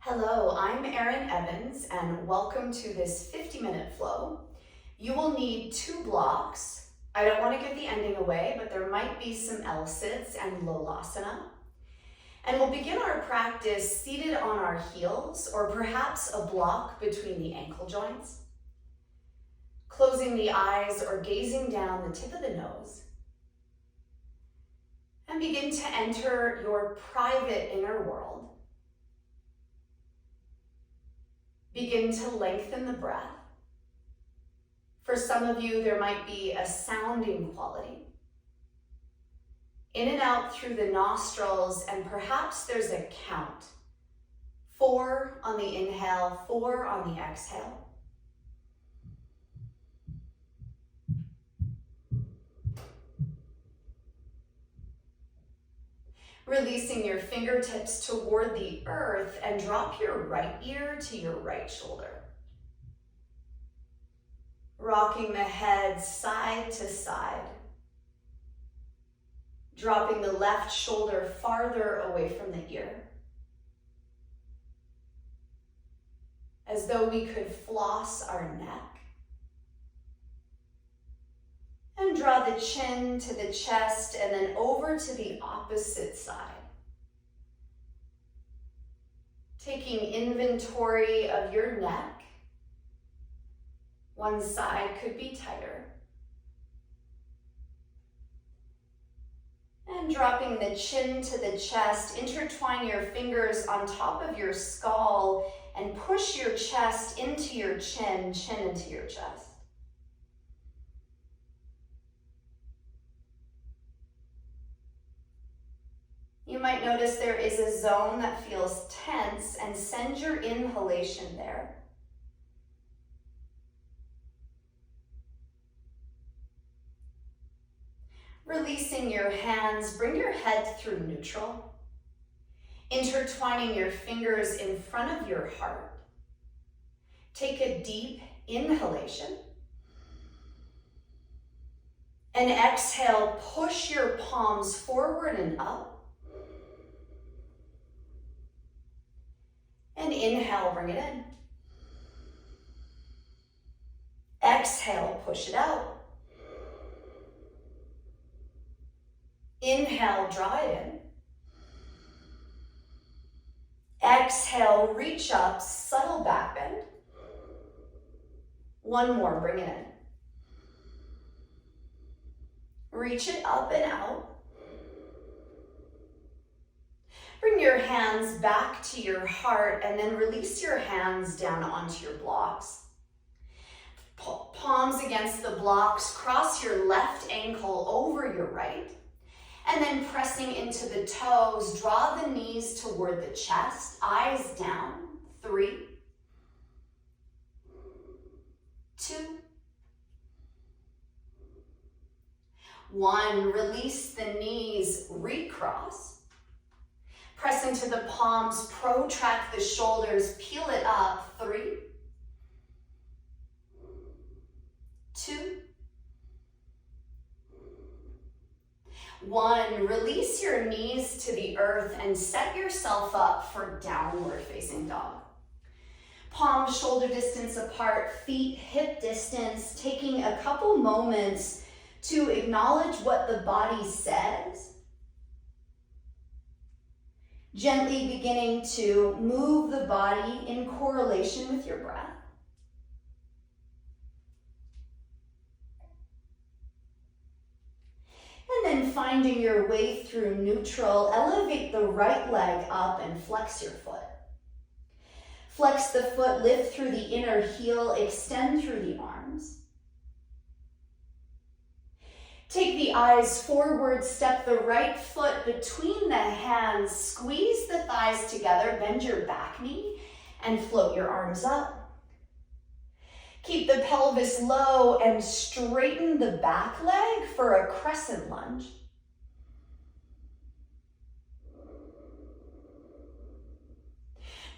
Hello, I'm Erin Evans, and welcome to this 50-minute flow. You will need 2 blocks. I don't want to give the ending away, but there might be some L-sits and Lolasana. And we'll begin our practice seated on our heels, or perhaps a block between the ankle joints. Closing the eyes or gazing down the tip of the nose. And begin to enter your private inner world. Begin to lengthen the breath. For some of you, there might be a sounding quality. In and out through the nostrils, and perhaps there's a count. 4 on the inhale, 4 on the exhale. Releasing your fingertips toward the earth and drop your right ear to your right shoulder. Rocking the head side to side. Dropping the left shoulder farther away from the ear. As though we could floss our neck. And draw the chin to the chest and then over to the opposite side. Taking inventory of your neck. One side could be tighter. And dropping the chin to the chest, intertwine your fingers on top of your skull and push your chest into your chin, chin into your chest. You might notice there is a zone that feels tense, and send your inhalation there. Releasing your hands, bring your head through neutral. Intertwining your fingers in front of your heart. Take a deep inhalation. And exhale, push your palms forward and up. And inhale, bring it in. Exhale, push it out. Inhale, draw it in. Exhale, reach up, subtle back bend. One more, bring it in. Reach it up and out. Bring your hands back to your heart and then release your hands down onto your blocks. Palms against the blocks, cross your left ankle over your right, and then pressing into the toes, draw the knees toward the chest, eyes down. 3, 2, 1. Release the knees, recross. Press into the palms, protract the shoulders, peel it up. 3, 2, 1. Release your knees to the earth and set yourself up for downward facing dog. Palms shoulder distance apart, feet hip distance, taking a couple moments to acknowledge what the body says. Gently beginning to move the body in correlation with your breath. And then finding your way through neutral, elevate the right leg up and flex your foot. Flex the foot, lift through the inner heel, extend through the arms. Take the eyes forward, step the right foot between the hands, squeeze the thighs together, bend your back knee, and float your arms up. Keep the pelvis low and straighten the back leg for a crescent lunge.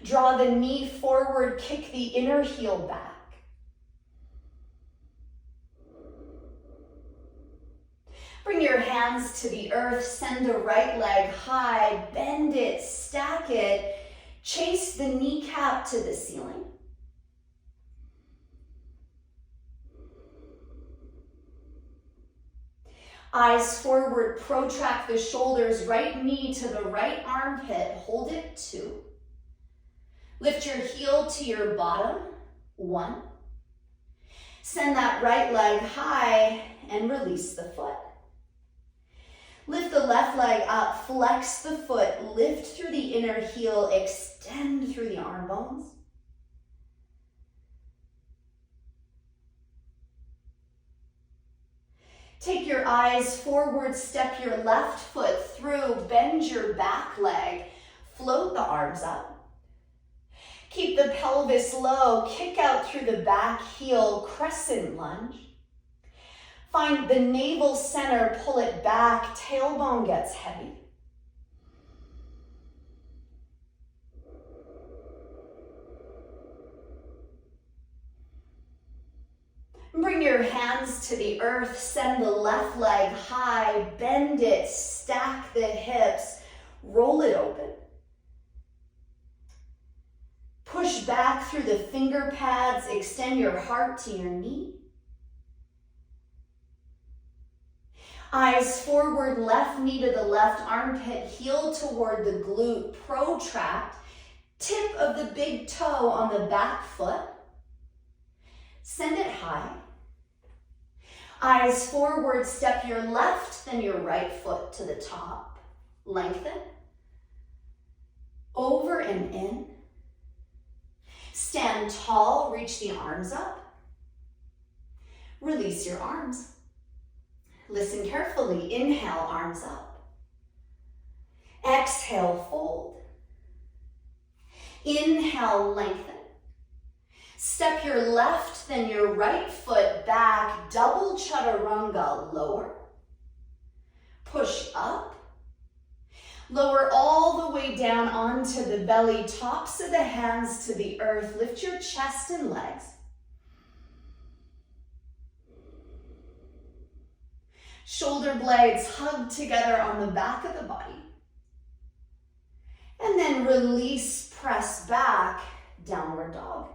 Draw the knee forward, kick the inner heel back. Bring your hands to the earth, send the right leg high, bend it, stack it. Chase the kneecap to the ceiling. Eyes forward, protract the shoulders, right knee to the right armpit, hold it 2. Lift your heel to your bottom, 1. Send that right leg high and release the foot. Lift the left leg up, flex the foot, lift through the inner heel, extend through the arm bones. Take your eyes forward, step your left foot through, bend your back leg, float the arms up. Keep the pelvis low, kick out through the back heel, crescent lunge. Find the navel center, pull it back, tailbone gets heavy. Bring your hands to the earth, send the left leg high, bend it, stack the hips, roll it open. Push back through the finger pads, extend your heart to your knee. Eyes forward, left knee to the left armpit, heel toward the glute, protract, tip of the big toe on the back foot. Send it high. Eyes forward, step your left, then your right foot to the top. Lengthen. Over and in. Stand tall, reach the arms up. Release your arms. Listen carefully. Inhale, arms up. Exhale, fold. Inhale, lengthen. Step your left, then your right foot back, double chaturanga, lower. Push up. Lower all the way down onto the belly, tops of the hands to the earth. Lift your chest and legs. Shoulder blades hug together on the back of the body. And then release, press back, downward dog.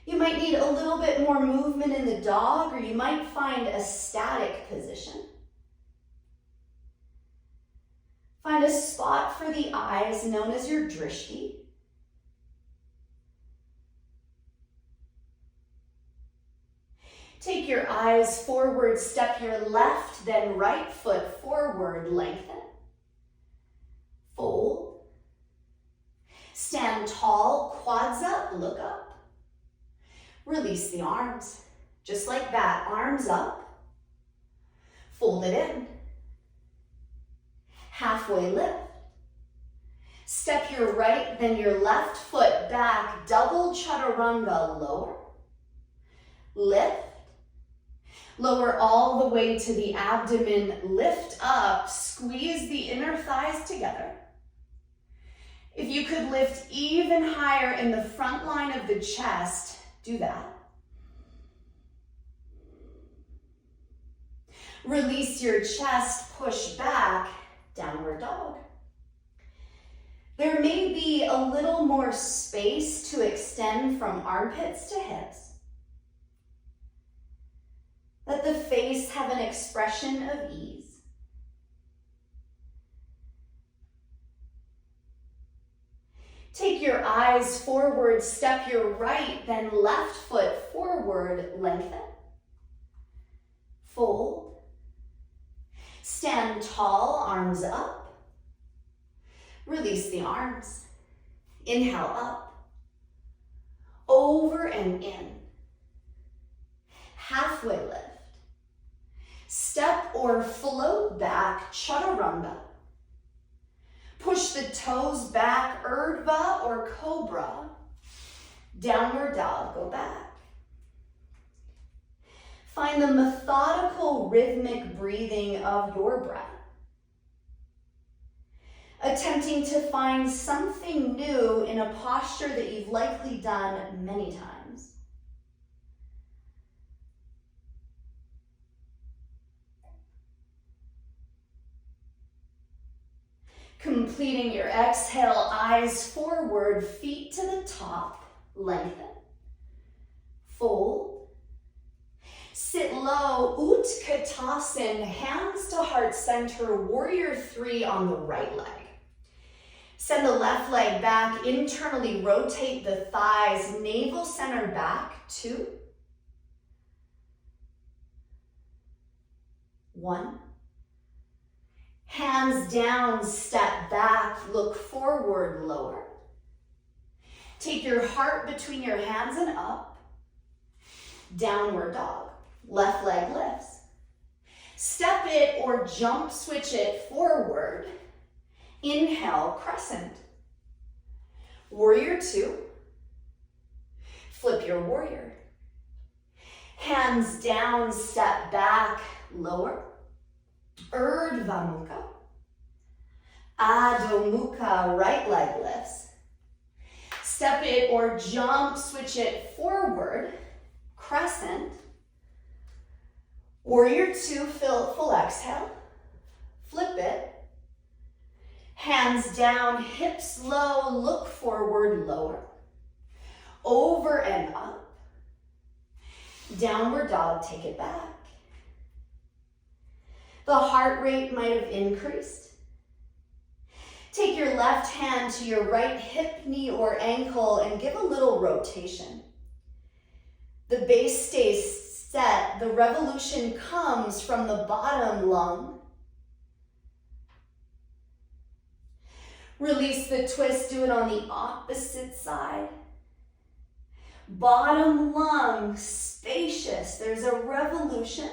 You might need a little bit more movement in the dog, or you might find a static position. Find a spot for the eyes known as your drishti. Take your eyes forward, step your left, then right foot forward, lengthen. Fold. Stand tall, quads up, look up. Release the arms. Just like that, arms up. Fold it in. Halfway lift. Step your right, then your left foot back, double chaturanga, lower. Lift. Lower all the way to the abdomen, lift up, squeeze the inner thighs together. If you could lift even higher in the front line of the chest, do that. Release your chest, push back, downward dog. There may be a little more space to extend from armpits to hips. Let the face have an expression of ease. Take your eyes forward, step your right, then left foot forward, lengthen. Fold. Stand tall, arms up. Release the arms. Inhale up. Over and in. Halfway lift. Step or float back, chaturanga. Push the toes back, urdhva or cobra. Downward dog, go back. Find the methodical, rhythmic breathing of your breath. Attempting to find something new in a posture that you've likely done many times. Completing your exhale, eyes forward, feet to the top, lengthen. Fold. Sit low, Utkatasana, hands to heart center, warrior three on the right leg. Send the left leg back, internally rotate the thighs, navel center back, 2. 1. Hands down, step back, look forward, lower. Take your heart between your hands and up. Downward dog, left leg lifts. Step it or jump switch it forward. Inhale, crescent. Warrior 2. Flip your warrior. Hands down, step back, lower. Urdhva Mukha. Adho Mukha, right leg lifts. Step it or jump, switch it forward. Crescent. Warrior 2, full exhale. Flip it. Hands down, hips low, look forward, lower. Over and up. Downward dog, take it back. The heart rate might have increased. Take your left hand to your right hip, knee, or ankle and give a little rotation. The base stays set. The revolution comes from the bottom lung. Release the twist, do it on the opposite side. Bottom lung, spacious. There's a revolution.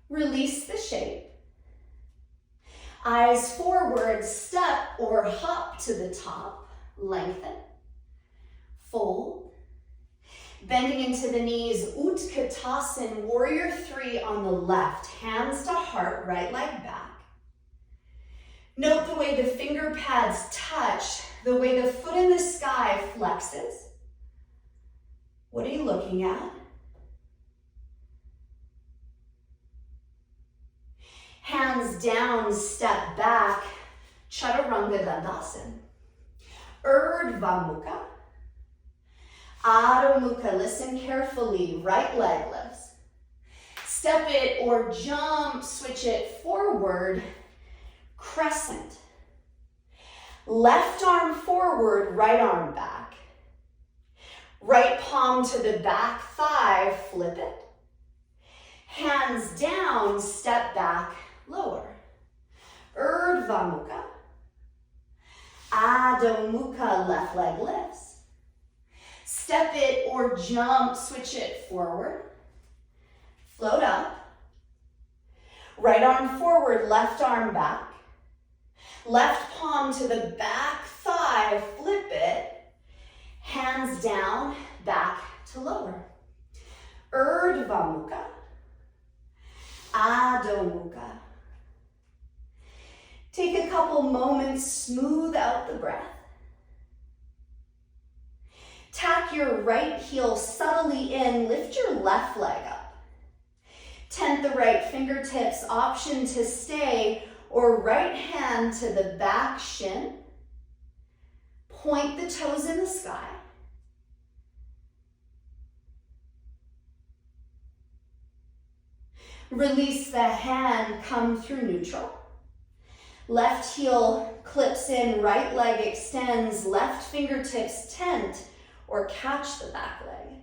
Release the shape. Eyes forward, step or hop to the top. Lengthen. Fold. Bending into the knees, Utkatasana, warrior 3 on the left. Hands to heart, right leg back. Note the way the finger pads touch, the way the foot in the sky flexes. What are you looking at? Hands down, step back, Chaturanga Dandasana. Urdhva Mukha. Adho Mukha, listen carefully, right leg lifts. Step it or jump, switch it forward, crescent. Left arm forward, right arm back. Right palm to the back thigh, flip it. Hands down, step back, lower. Urdhva Mukha. Adho Mukha, left leg lifts. Step it or jump, switch it forward. Float up. Right arm forward, left arm back. Left palm to the back thigh, flip it. Hands down, back to lower. Urdhva Mukha. Adho Mukha. Take a couple moments, smooth out the breath. Tack your right heel subtly in, lift your left leg up. Tent the right fingertips, option to stay, or right hand to the back shin. Point the toes in the sky. Release the hand, come through neutral. Left heel clips in, right leg extends, left fingertips tent or catch the back leg.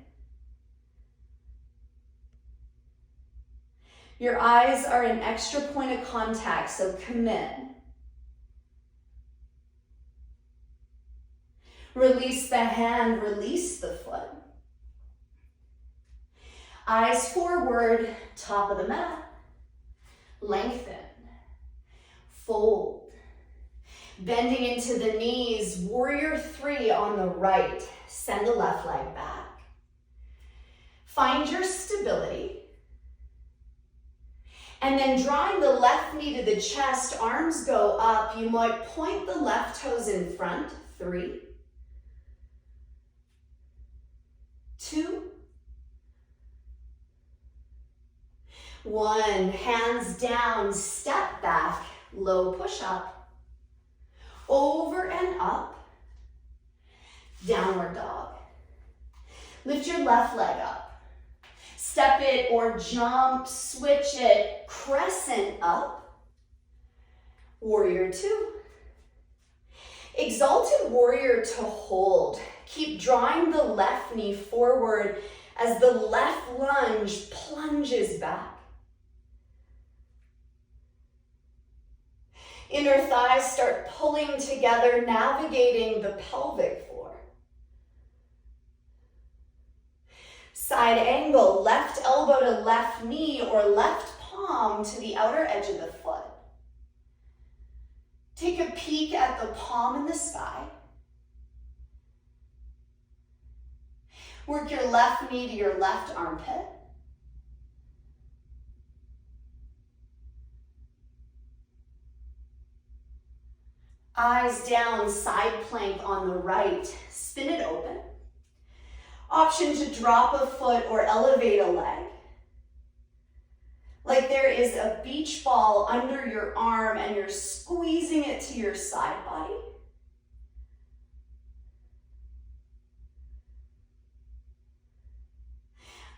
Your eyes are an extra point of contact, so commit. Release the hand, release the foot. Eyes forward, top of the mat. Lengthen. Fold. Bending into the knees, warrior 3 on the right. Send the left leg back. Find your stability. And then drawing the left knee to the chest, arms go up. You might point the left toes in front. 3, 2, 1, hands down, step back, low push-up. Over and up, downward dog. Lift your left leg up. Step it or jump, switch it, crescent up. Warrior 2. Exalted warrior to hold. Keep drawing the left knee forward as the left lunge plunges back. Inner thighs start pulling together, navigating the pelvic floor. Side angle, left elbow to left knee or left palm to the outer edge of the foot. Take a peek at the palm in the sky. Work your left knee to your left armpit. Eyes down, side plank on the right. Spin it open. Option to drop a foot or elevate a leg. Like there is a beach ball under your arm and you're squeezing it to your side body.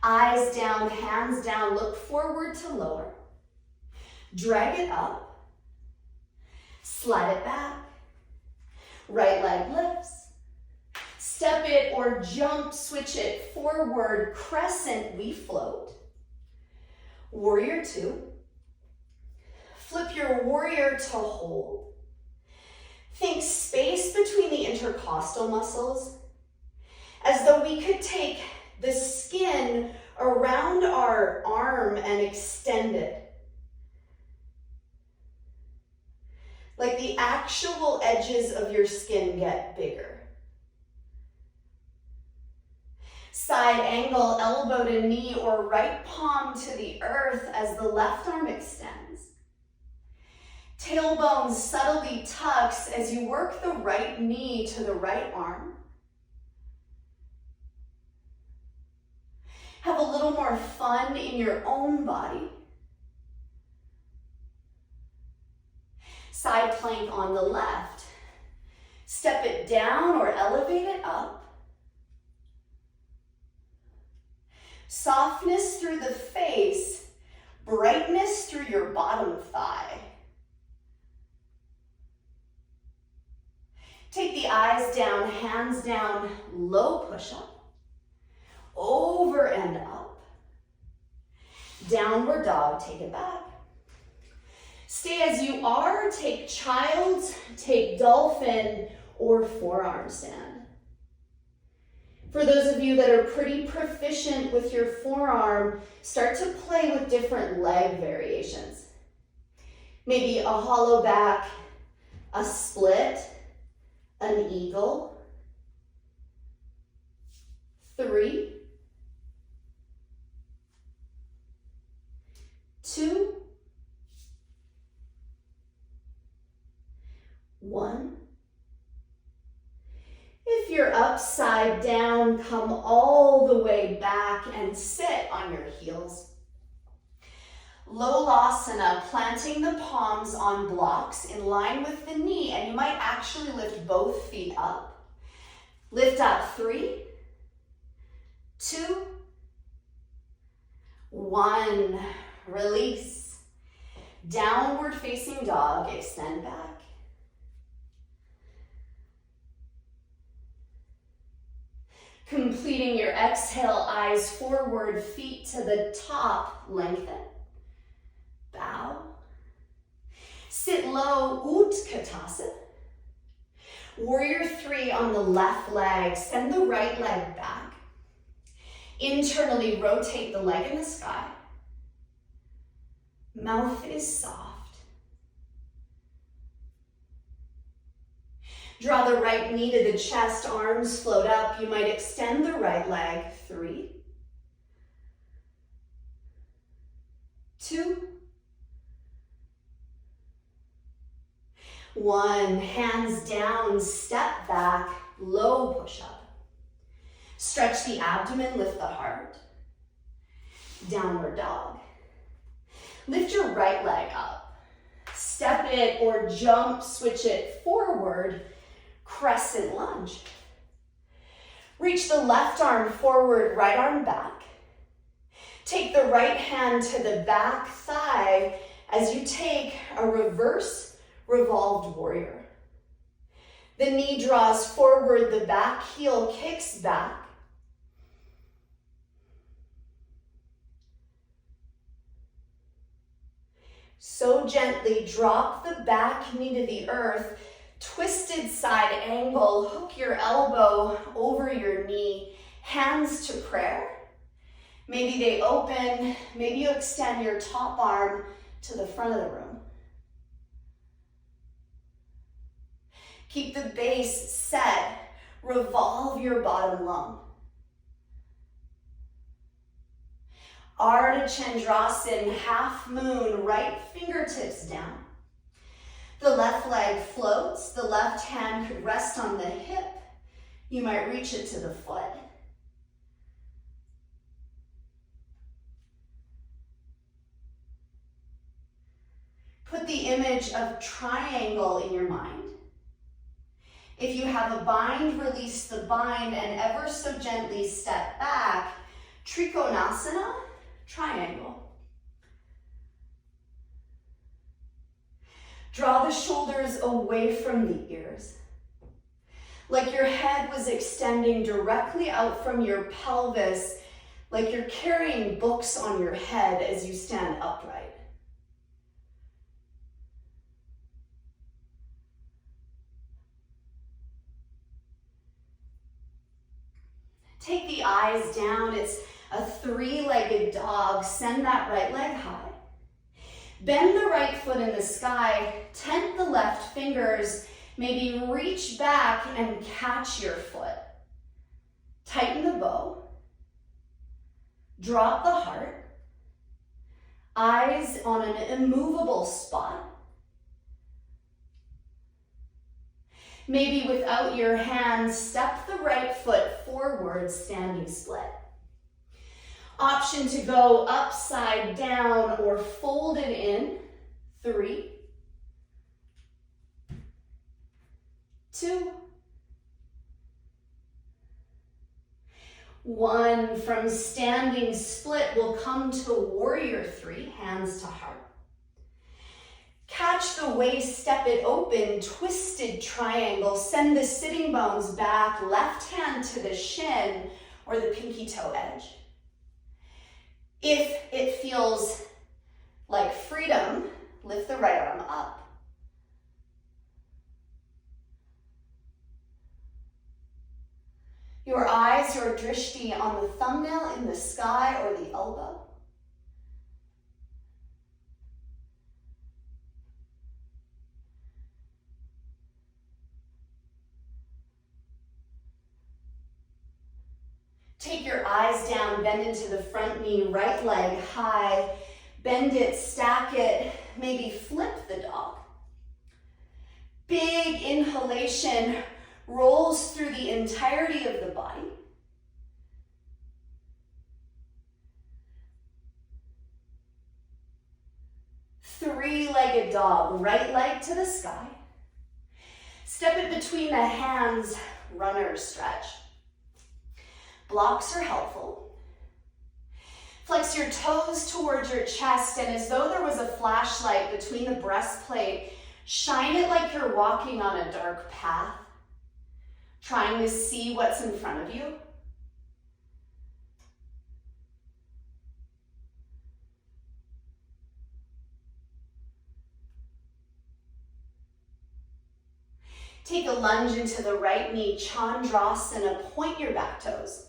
Eyes down, hands down, look forward to lower. Drag it up. Slide it back. Right leg lifts. Step it or jump, switch it forward, crescent, we float. Warrior 2. Flip your warrior to hold. Think space between the intercostal muscles, as though we could take the skin around our arm and extend it. Like the actual edges of your skin get bigger. Side angle, elbow to knee or right palm to the earth as the left arm extends. Tailbone subtly tucks as you work the right knee to the right arm. Have a little more fun in your own body. Side plank on the left. Step it down or elevate it up. Softness through the face, brightness through your bottom thigh. Take the eyes down, hands down, low push-up. Over and up. Downward dog, take it back. Stay as you are, take child's, take dolphin, or forearm stand. For those of you that are pretty proficient with your forearm, start to play with different leg variations. Maybe a hollow back, a split, an eagle. 3, 2, 1. If you're upside down, come all the way back and sit on your heels. Lolasana, planting the palms on blocks in line with the knee, and you might actually lift both feet up. Lift up, 3, 2, 1. Release. Downward facing dog, extend back. Completing your exhale, eyes forward, feet to the top, lengthen. Bow. Sit low, Utkatasana. Warrior 3 on the left leg, send the right leg back. Internally rotate the leg in the sky. Mouth is soft. Draw the right knee to the chest, arms float up. You might extend the right leg. 3, 2, 1. Hands down, step back, low push-up. Stretch the abdomen, lift the heart. Downward dog. right leg up. Step it or jump, switch it forward, crescent lunge. Reach the left arm forward, right arm back. Take the right hand to the back thigh as you take a reverse revolved warrior. The knee draws forward, the back heel kicks back. So gently drop the back knee to the earth, twisted side angle, hook your elbow over your knee, hands to prayer. Maybe they open, maybe you extend your top arm to the front of the room. Keep the base set, revolve your bottom lung. Ardha Chandrasana, half moon, right fingertips down. The left leg floats, the left hand could rest on the hip. You might reach it to the foot. Put the image of triangle in your mind. If you have a bind, release the bind and ever so gently step back. Trikonasana, triangle. Draw the shoulders away from the ears. Like your head was extending directly out from your pelvis, like you're carrying books on your head as you stand upright. Take the eyes down. It's a three-legged dog. Send that right leg high. Bend the right foot in the sky. Tent the left fingers. Maybe reach back and catch your foot. Tighten the bow. Drop the heart. Eyes on an immovable spot. Maybe without your hands, step the right foot forward, standing split. Option to go upside down or folded in. 3, 2, 1. From standing split, we'll come to warrior 3, hands to heart. Catch the waist, step it open, twisted triangle. Send the sitting bones back, left hand to the shin or the pinky toe edge. If it feels like freedom, lift the right arm up. Your eyes, your drishti on the thumbnail in the sky or the elbow. Take your eyes down, bend into the front knee, right leg high. Bend it, stack it, maybe flip the dog. Big inhalation rolls through the entirety of the body. Three-legged dog, right leg to the sky. Step it between the hands, runner stretch. Blocks are helpful. Flex your toes towards your chest, and as though there was a flashlight between the breastplate, shine it like you're walking on a dark path, trying to see what's in front of you. Take a lunge into the right knee, Chandrasana, point your back toes.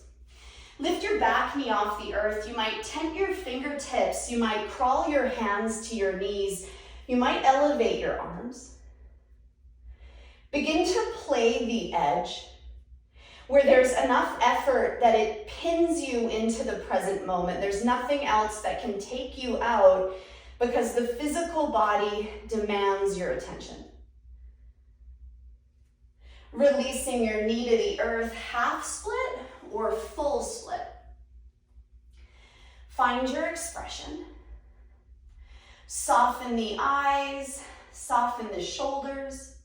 Lift your back knee off the earth. You might tent your fingertips. You might crawl your hands to your knees. You might elevate your arms. Begin to play the edge where there's enough effort that it pins you into the present moment. There's nothing else that can take you out because the physical body demands your attention. Releasing your knee to the earth, half split or full split. Find your expression. Soften the eyes, soften the shoulders.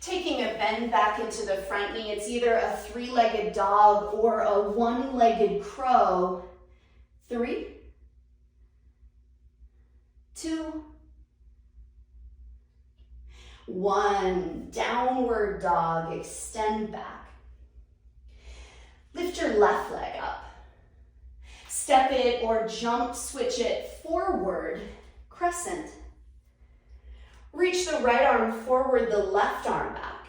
Taking a bend back into the front knee, it's either a three-legged dog or a one-legged crow. 3, 2, 1. Downward dog, extend back. Lift your left leg up. Step it or jump switch it forward, crescent. Reach the right arm forward, the left arm back.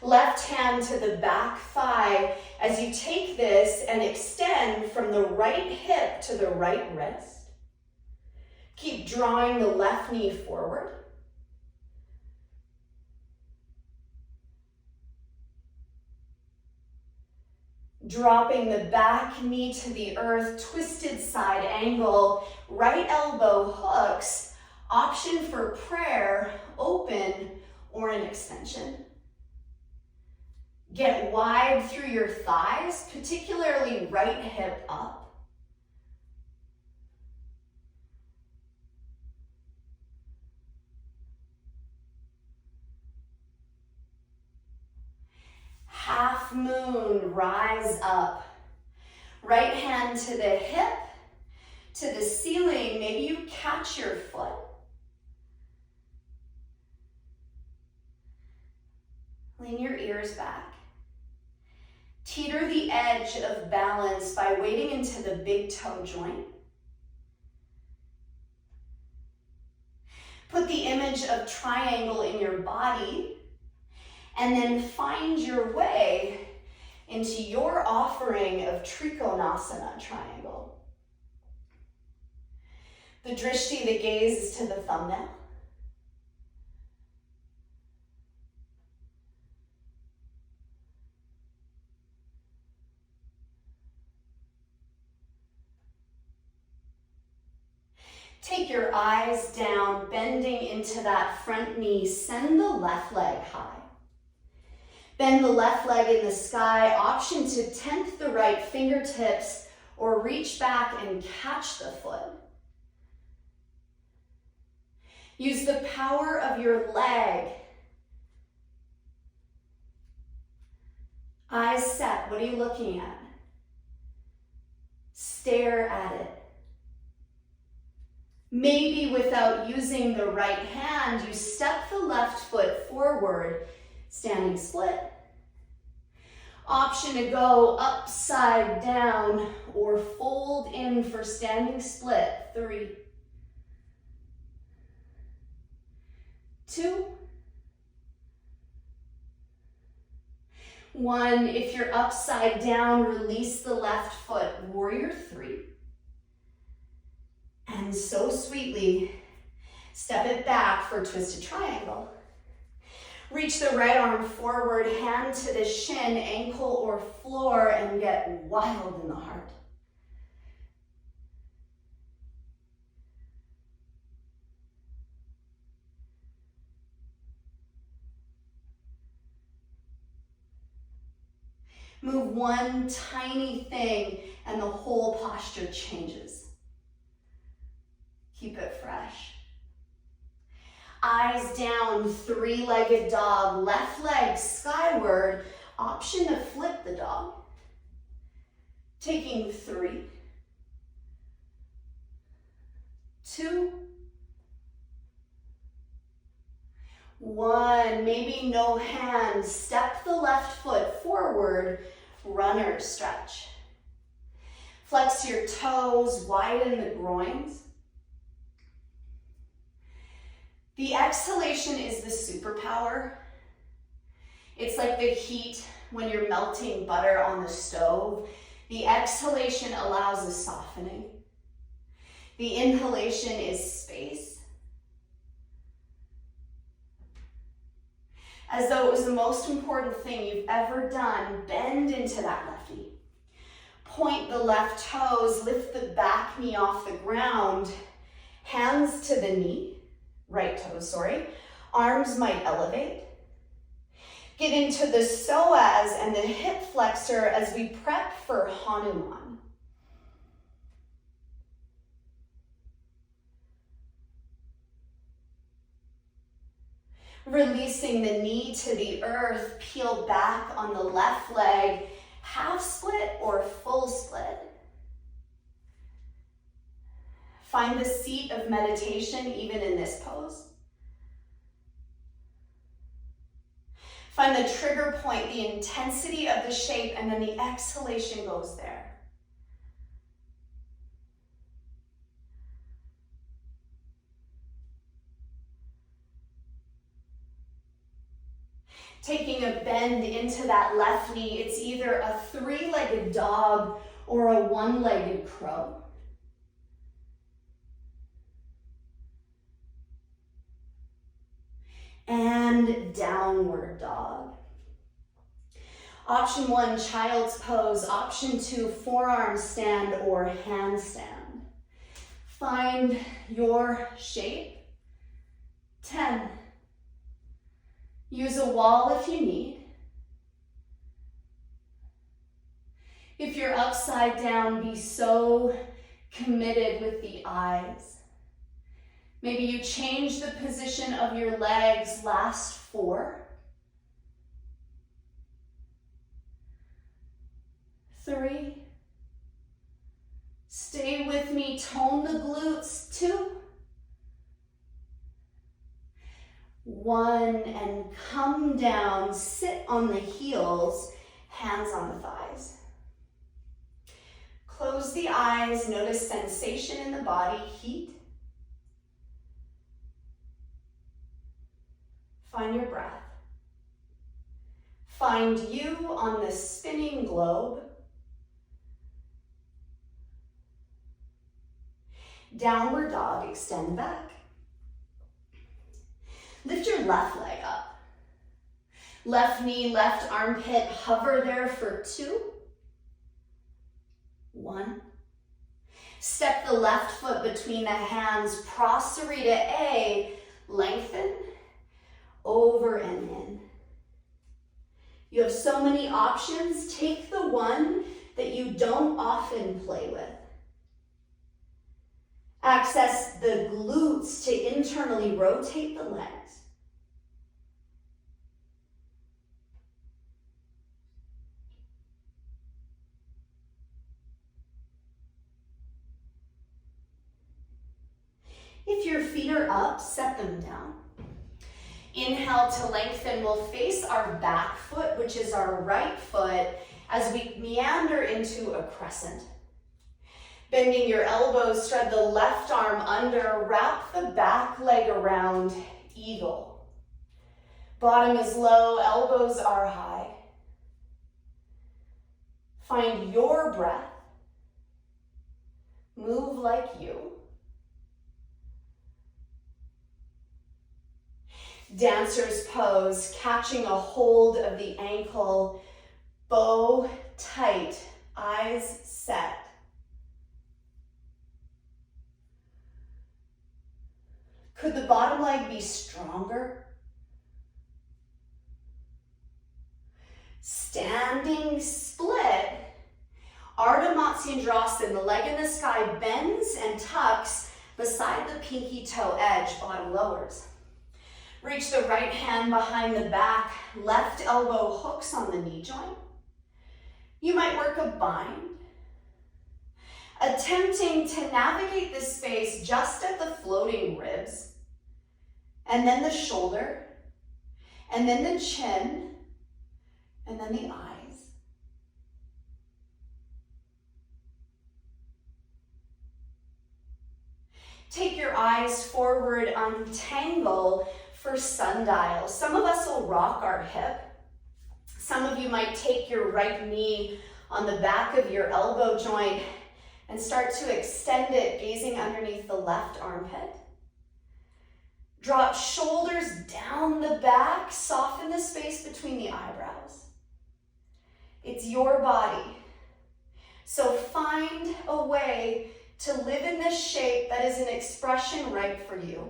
Left hand to the back thigh as you take this and extend from the right hip to the right wrist. Keep drawing the left knee forward. Dropping the back knee to the earth, twisted side angle, right elbow hooks. Option for prayer, open or an extension. Get wide through your thighs, particularly right hip up. Half moon, rise up. Right hand to the hip, to the ceiling. Maybe you catch your foot. Lean your ears back. Teeter the edge of balance by wading into the big toe joint. Put the image of triangle in your body and then find your way into your offering of Trikonasana triangle. The drishti, the gaze, is to the thumbnail. Take your eyes down, bending into that front knee. Send the left leg high. Bend the left leg in the sky. Option to tent the right fingertips or reach back and catch the foot. Use the power of your leg. Eyes set. What are you looking at? Stare at it. Maybe without using the right hand, you step the left foot forward, standing split. Option to go upside down or fold in for standing split. 3, 2, 1. If you're upside down, release the left foot, warrior 3. And so sweetly, step it back for twisted triangle. Reach the right arm forward, hand to the shin, ankle or floor, and get wild in the heart. Move one tiny thing and the whole posture changes. Keep it fresh. Eyes down, three-legged dog, left leg skyward. Option to flip the dog. Taking 3, 2, 1. Maybe no hands. Step the left foot forward, runner stretch. Flex your toes, widen the groins. The exhalation is the superpower. It's like the heat when you're melting butter on the stove. The exhalation allows a softening. The inhalation is space. As though it was the most important thing you've ever done, bend into that left knee. Point the left toes, lift the back knee off the ground, hands to the knee, right toes, sorry. Arms might elevate. Get into the psoas and the hip flexor as we prep for Hanuman. Releasing the knee to the earth, peel back on the left leg, half split or full split. Find the seat of meditation even in this pose. Find the trigger point, the intensity of the shape, and then the exhalation goes there. Taking a bend into that left knee, it's either a three-legged dog or a one-legged crow. And downward dog. Option 1, child's pose. Option 2, forearm stand or handstand. Find your shape. 10. Use a wall if you need. If you're upside down, be so committed with the eyes. Maybe you change the position of your legs, last 4. 3. Stay with me, tone the glutes. 2. 1, and come down, sit on the heels, hands on the thighs. Close the eyes, notice sensation in the body, heat. Find your breath. Find you on the spinning globe. Downward dog, extend back. Lift your left leg up. Left knee, left armpit, hover there for 2. 1. Step the left foot between the hands, Prasarita A, lengthen, over and in. You have so many options. Take the one that you don't often play with. Access the glutes to internally rotate the legs. If your feet are up, set them down. Inhale to lengthen. We'll face our back foot, which is our right foot, as we meander into a crescent. Bending your elbows, thread the left arm under, wrap the back leg around, eagle. Bottom is low, elbows are high. Find your breath. Move like you. Dancer's pose, catching a hold of the ankle, bow tight, eyes set. Could the bottom leg be stronger? Standing split, Ardha Matsyendrasana, the leg in the sky bends and tucks beside the pinky toe edge, bottom lowers. Reach the right hand behind the back, left elbow hooks on the knee joint. You might work a bind. Attempting to navigate the space just at the floating ribs, and then the shoulder, and then the chin, and then the eyes. Take your eyes forward, untangle for sundial. Some of us will rock our hip. Some of you might take your right knee on the back of your elbow joint and start to extend it, gazing underneath the left armpit. Drop shoulders down the back, soften the space between the eyebrows. It's your body. So find a way to live in this shape that is an expression right for you.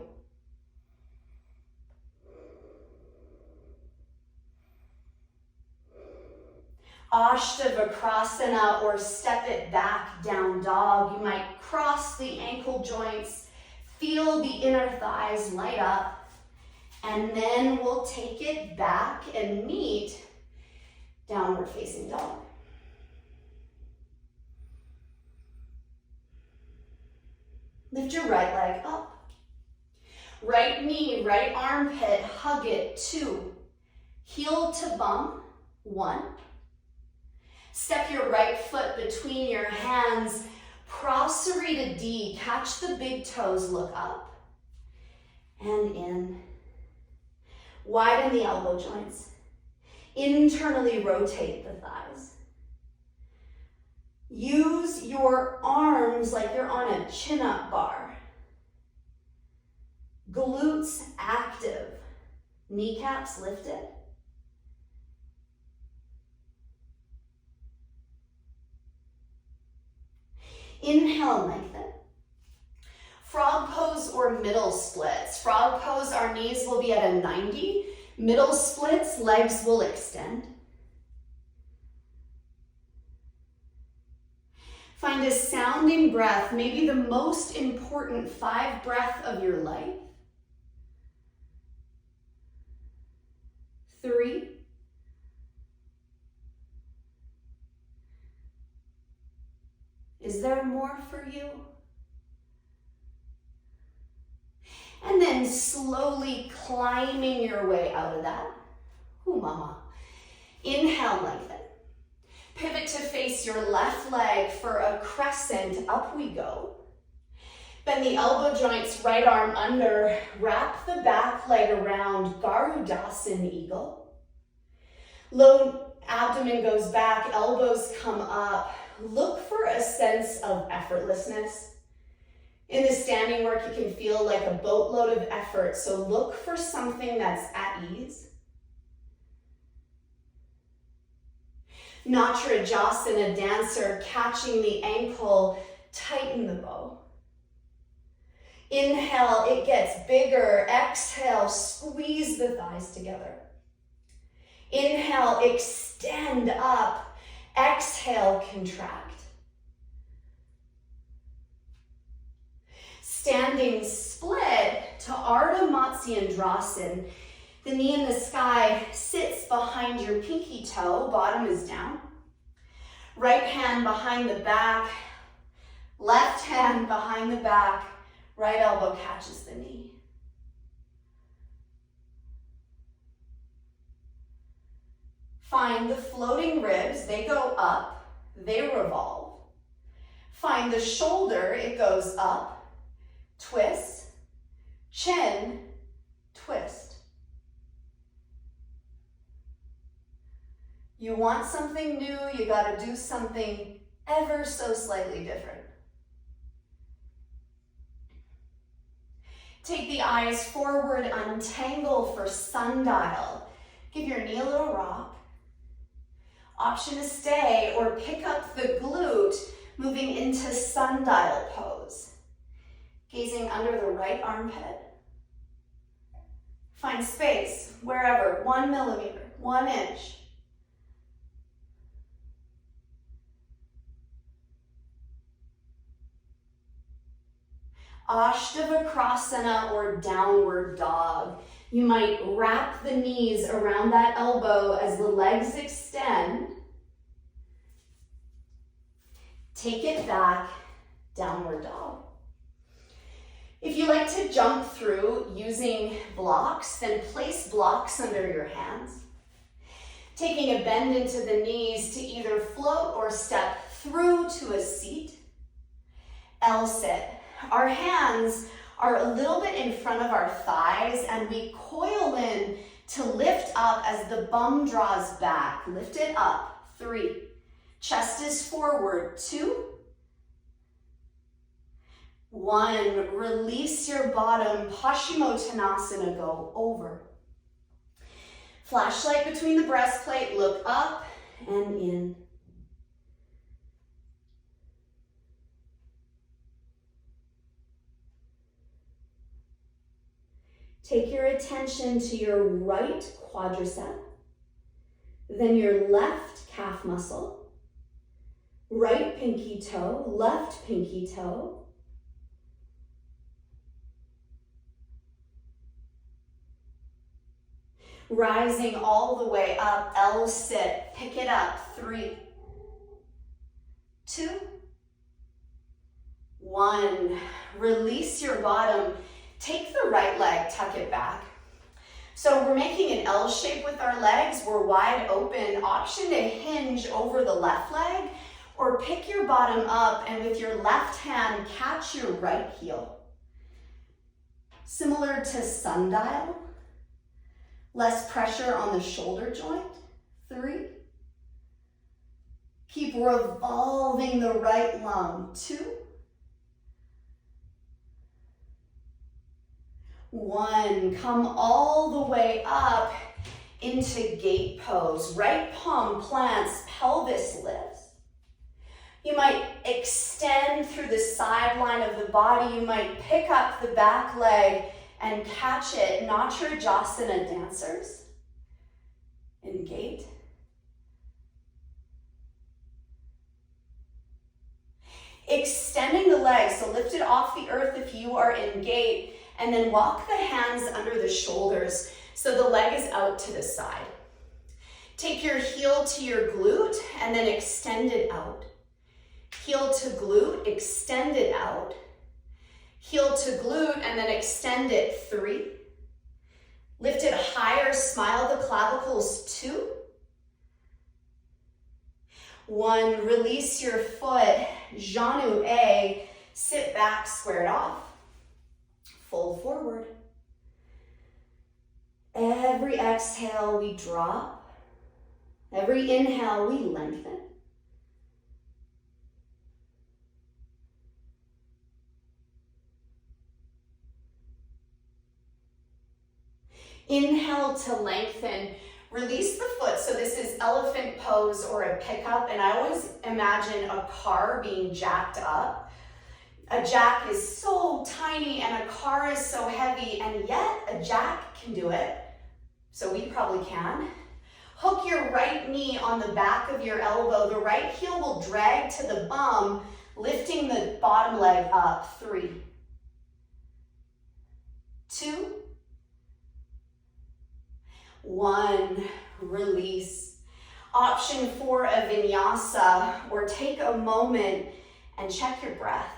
Ashtavakrasana, or step it back, down dog. You might cross the ankle joints, feel the inner thighs light up, and then we'll take it back and meet downward facing dog. Lift your right leg up. Right knee, right armpit, hug it, 2. Heel to bum, 1. Step your right foot between your hands, Prasarita D, catch the big toes, look up, and in. Widen the elbow joints. Internally rotate the thighs. Use your arms like you're on a chin-up bar. Glutes active. Kneecaps lifted. Inhale, lengthen. Frog pose or middle splits. Frog pose, our knees will be at a 90. Middle splits, legs will extend. Find a sounding breath, maybe the most important 5 breath of your life. 3. Is there more for you? And then slowly climbing your way out of that. Ooh, mama. Inhale, lengthen. Pivot to face your left leg for a crescent. Up we go. Bend the elbow joints, right arm under. Wrap the back leg around, Garudasana Eagle. Low abdomen goes back, elbows come up. Look for a sense of effortlessness. In the standing work, you can feel like a boatload of effort, so look for something that's at ease. Natrajasana, dancer, catching the ankle, tighten the bow. Inhale, it gets bigger. Exhale, squeeze the thighs together. Inhale, extend up. Exhale, contract. Standing split to Ardha Matsyendrasana. The knee in the sky sits behind your pinky toe, bottom is down. Right hand behind the back, left hand behind the back, right elbow catches the knee. Find the floating ribs, they go up, they revolve. Find the shoulder, it goes up, twist, chin, twist. You want something new, you gotta do something ever so slightly different. Take the eyes forward, untangle for sundial. Give your knee a little rock. Option to stay or pick up the glute, moving into sundial pose. Gazing under the right armpit. Find space wherever, 1 millimeter, 1 inch. Ashtavakrasana or downward dog. You might wrap the knees around that elbow as the legs extend. Take it back, downward dog. If you like to jump through using blocks, then place blocks under your hands. Taking a bend into the knees to either float or step through to a seat. L-sit. Our hands are a little bit in front of our thighs and we coil in to lift up as the bum draws back. Lift it up, 3. Chest is forward, 2. 1, release your bottom, Paschimottanasana, go over. Flashlight between the breastplate, look up and in. Take your attention to your right quadricep, then your left calf muscle, right pinky toe, left pinky toe, rising all the way up, L sit, pick it up, 3, 2, 1. Release your bottom. Take the right leg, tuck it back. So we're making an L shape with our legs. We're wide open. Option to hinge over the left leg, or pick your bottom up and with your left hand catch your right heel. Similar to sundial. Less pressure on the shoulder joint. 3. Keep revolving the right lung. 2. 1. Come all the way up into gate pose. Right palm plants, pelvis lifts. You might extend through the sideline of the body. You might pick up the back leg and catch it. Natrajasana dancers in gate. Extending the legs, so lift it off the earth if you are in gate, and then walk the hands under the shoulders so the leg is out to the side. Take your heel to your glute and then extend it out. Heel to glute, extend it out. Heel to glute and then extend it, 3. Lift it higher, smile the clavicles, 2. 1, release your foot, genou A, sit back, squared off. Fold forward. Every exhale we drop. Every inhale we lengthen. Inhale to lengthen. Release the foot. So this is elephant pose or a pickup. And I always imagine a car being jacked up. A jack is so tiny and a car is so heavy, and yet a jack can do it. So we probably can. Hook your right knee on the back of your elbow. The right heel will drag to the bum, lifting the bottom leg up. 3, 2, 1. Release. Option for a vinyasa, or take a moment and check your breath.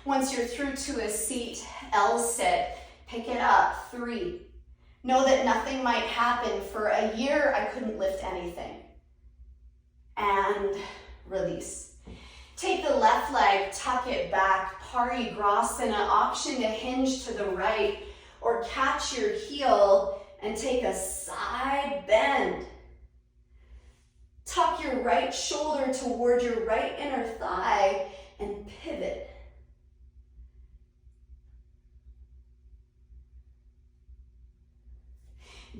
Once you're through to a seat, L sit, pick it up, 3. Know that nothing might happen. For a year, I couldn't lift anything. And release. Take the left leg, tuck it back, Parigrasana, option to hinge to the right, or catch your heel and take a side bend. Tuck your right shoulder toward your right inner thigh and pivot.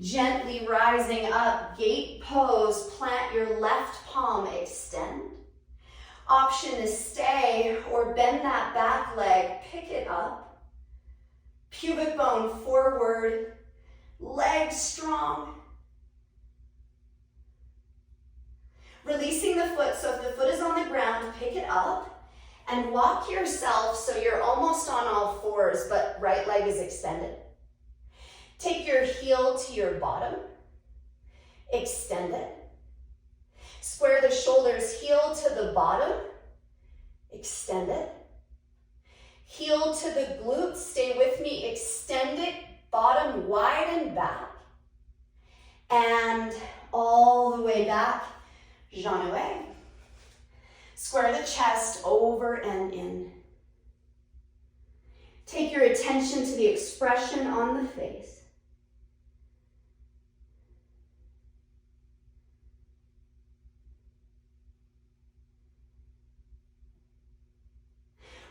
Gently rising up, gate pose, plant your left palm, extend. Option to stay or bend that back leg, pick it up. Pubic bone forward, legs strong. Releasing the foot, so if the foot is on the ground, pick it up and walk yourself so you're almost on all fours, but right leg is extended. Take your heel to your bottom, extend it. Square the shoulders, heel to the bottom, extend it. Heel to the glutes, stay with me, extend it, bottom wide and back. And all the way back, genou A. Square the chest over and in. Take your attention to the expression on the face.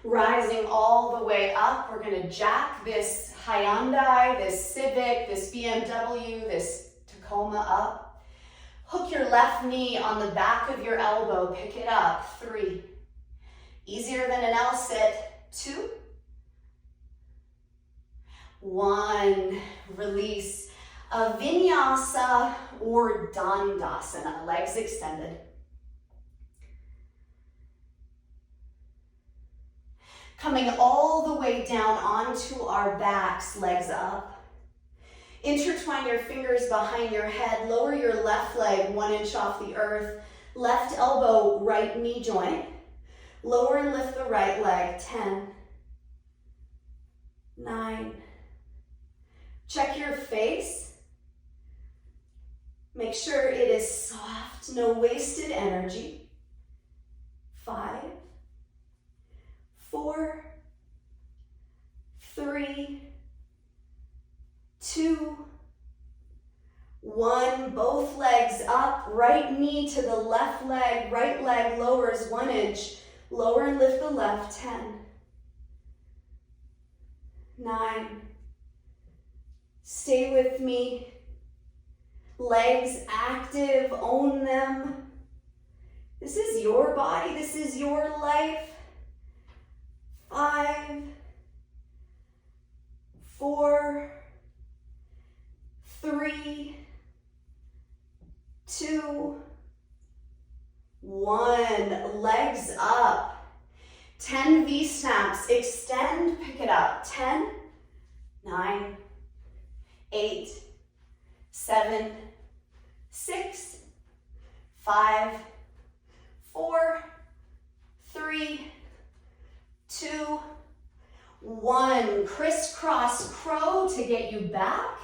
Rising all the way up, we're going to jack this Hyundai, this Civic, this BMW, this Tacoma up. Hook your left knee on the back of your elbow, pick it up, 3. Easier than an L sit, 2, 1. Release. A vinyasa or dandasana, legs extended. Coming all the way down onto our backs, legs up. Intertwine your fingers behind your head. Lower your left leg 1 inch off the earth. Left elbow, right knee joint. Lower and lift the right leg. 10, 9. Check your face. Make sure it is soft, no wasted energy. 5, 4, 3, 2, 1. Both legs up, right knee to the left leg, right leg lowers 1 inch. Lower and lift the left. 10, 9. Stay with me. Legs active, own them. This is your body, this is your life. 5, 4, 3, 2, 1. Legs up. 10 V-snaps. Extend, pick it up. 10, 9, 8, 7, 6, 5, 4, 3, 2, 1. Crisscross crow to get you back,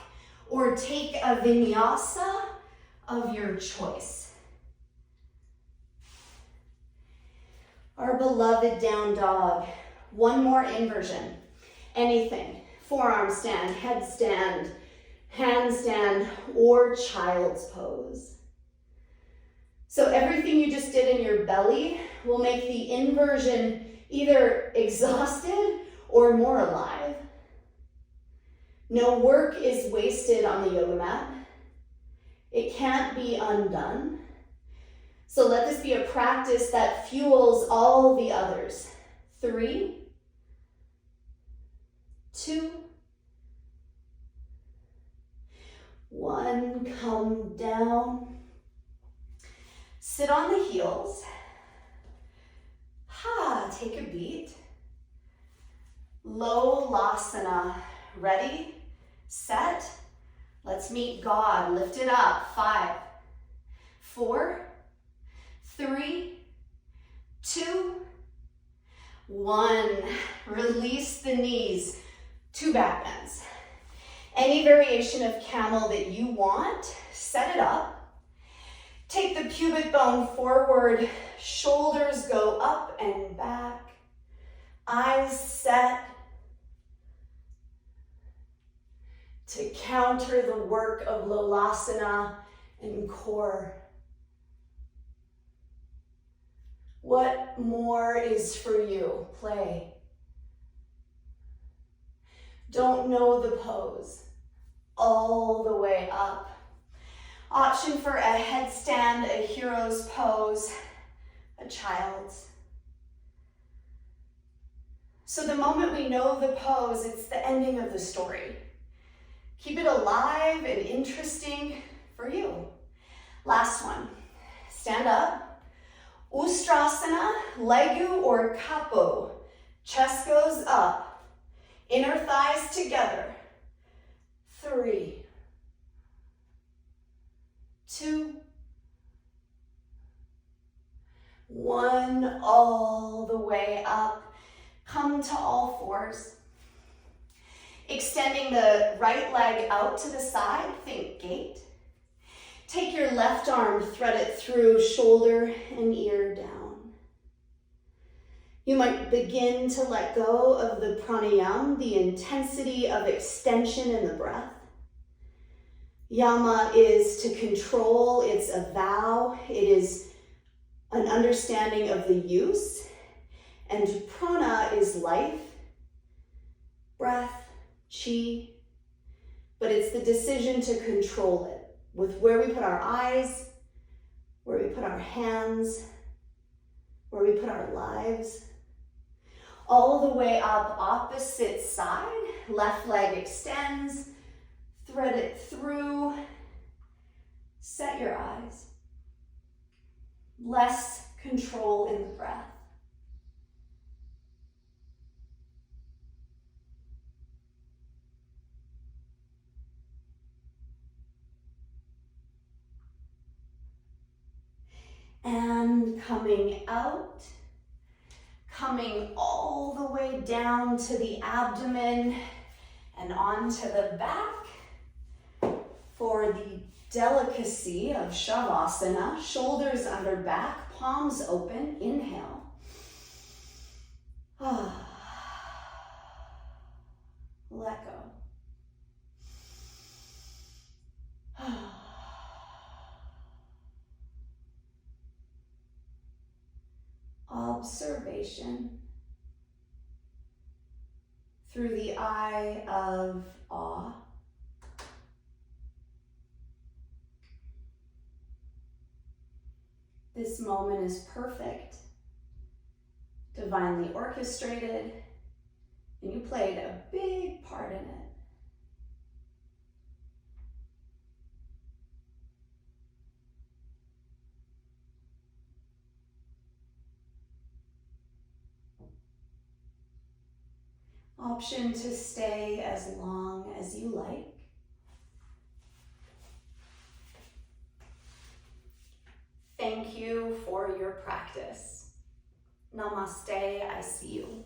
or take a vinyasa of your choice. Our beloved down dog. 1 more inversion. Anything. Forearm stand, headstand, handstand, or child's pose. So everything you just did in your belly will make the inversion either exhausted or more alive. No work is wasted on the yoga mat. It can't be undone. So let this be a practice that fuels all the others. 3, 2, 1. Come down. Sit on the heels. Take a beat. Low lasana. Ready, set. Let's meet God. Lift it up. 5, 4, 3, 2, 1. Release the knees. 2 back bends. Any variation of camel that you want, set it up. Take the pubic bone forward, shoulders go up and back, eyes set. To counter the work of Lolasana and core. What more is for you? Play. Don't know the pose. All the way up. Option for a headstand, a hero's pose, a child's. So the moment we know the pose, it's the ending of the story. Keep it alive and interesting for you. Last one. Stand up. Ustrasana, Legu or Kapo. Chest goes up. Inner thighs together. 3, 2, 1. All the way up. Come to all fours. Extending the right leg out to the side, think gate. Take your left arm, thread it through shoulder and ear down. You might begin to let go of the pranayama, the intensity of extension in the breath. Yama is to control, it's a vow, it is an understanding of the use, and prana is life, breath, chi, but it's the decision to control it with where we put our eyes, where we put our hands, where we put our lives. All the way up, opposite side. Left leg extends. Thread it through. Set your eyes. Less control in the breath. And coming out, coming all the way down to the abdomen and onto the back for the delicacy of Shavasana. Shoulders under back, palms open, inhale. Let go. Observation through the eye of awe. This moment is perfect, divinely orchestrated, and you played a big part in it. Option to stay as long as you like. Thank you for your practice. Namaste, I see you.